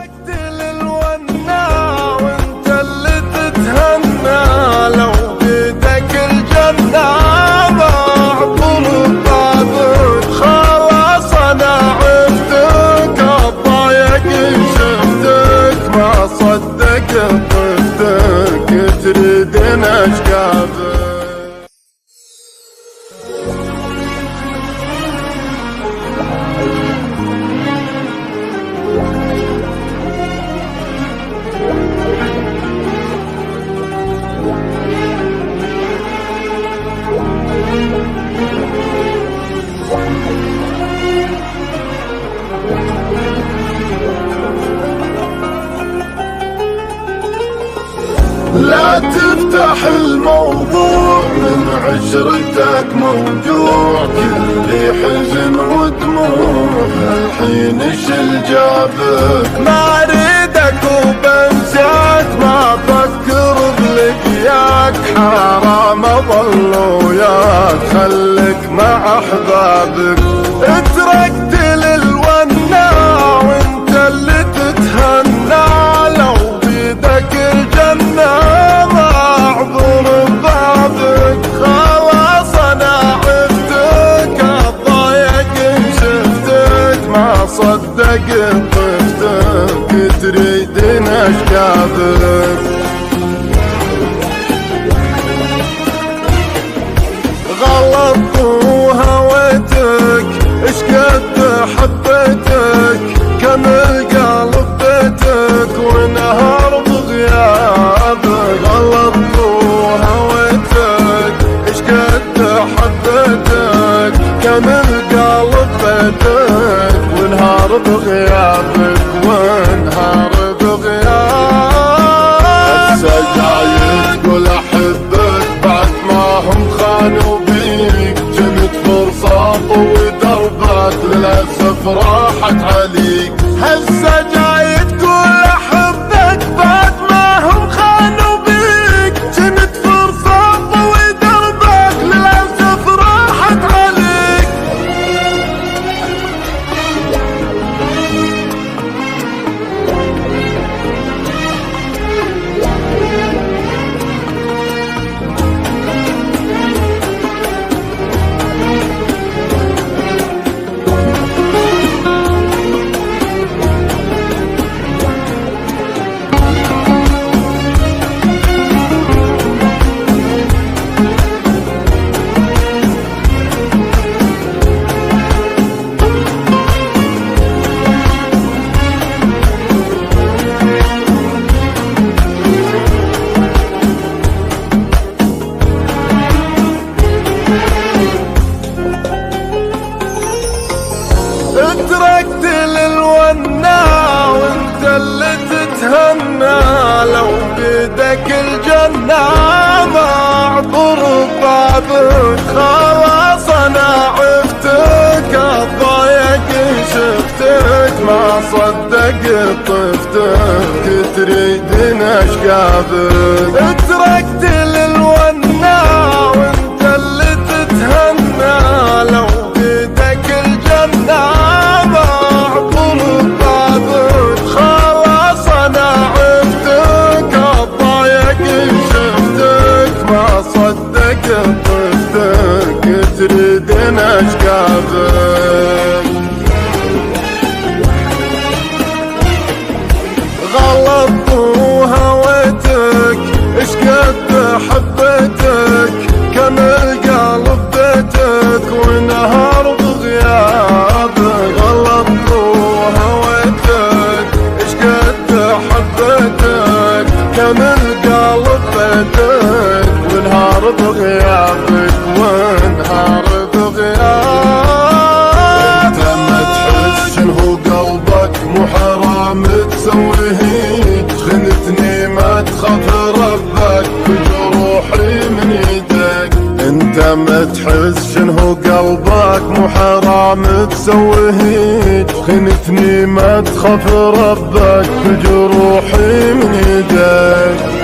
اتركت للونا وانت اللي تتهنى، لو بيدك الجنة معطر بابك. خلاص انا عفتك، الضايق شفتك، ما صدق طفتك، تريدين اشقابك. لا تفتح الموضوع، من عشرتك موجوع، كل حزن ودموع، الحين شل جابك. ما اريدك وبنساك، ما افكر بلقياك، حرام اضل وياك، خليك مع احبابك. اتركت للونا وانت اللي تتهنى، لو بيدك الجنة معذور ببابك. خلاص انا عفتك، الضايق شفتك، ما صدق طفتك، تريدين اشقابك. غلطت وهويتك، اشقد حبيتك، كمل قلب بيتك، وانهار بغيابك. غلطت وهويتك، اشقد حبيتك، كمل قلب بيتك، وانهار بغيابك، وانهار بغيابك. هسه جاي تقول احبك بعد ما هم خانوا بيك، جبت فرصة طوي دربك، للأسف راحت عليك. هسه جاي تقول احبك بعد ما هم خانوا بيك، جبت فرصة طوي دربك، للأسف راحت عليك. اتركت للونا وانت اللي تتهنى، لو بيدك الجنة معطر ببابك. خلاص انا عفتك، الضايق شفتك، ما صدق طفتك، تريدين اشقابك. اتركت للونا وانت اللي تتهنى، لو بيدك الجنة معطر ببابك. خلاص انا عفتك، الضايق شفتك، ما صدق طفتك، تريدين اشقابك. غلطت وهويتك، اشقد حبيتك، كمل قلب بيتك، وانهار بغيابك. غلطت وهويتك، اشقد حبيتك، كمل قلب بيتك، وانهار بغيابك، وانهار بغيابك. انت ما تحس شنو قلبك مو حرام تسويه، خنتني ما تخاف ربك، بجروحي من يدك. انت ما تحس شنو قلبك مو حرام تسويه، خنتني ما تخاف ربك، بجروحي من يدك.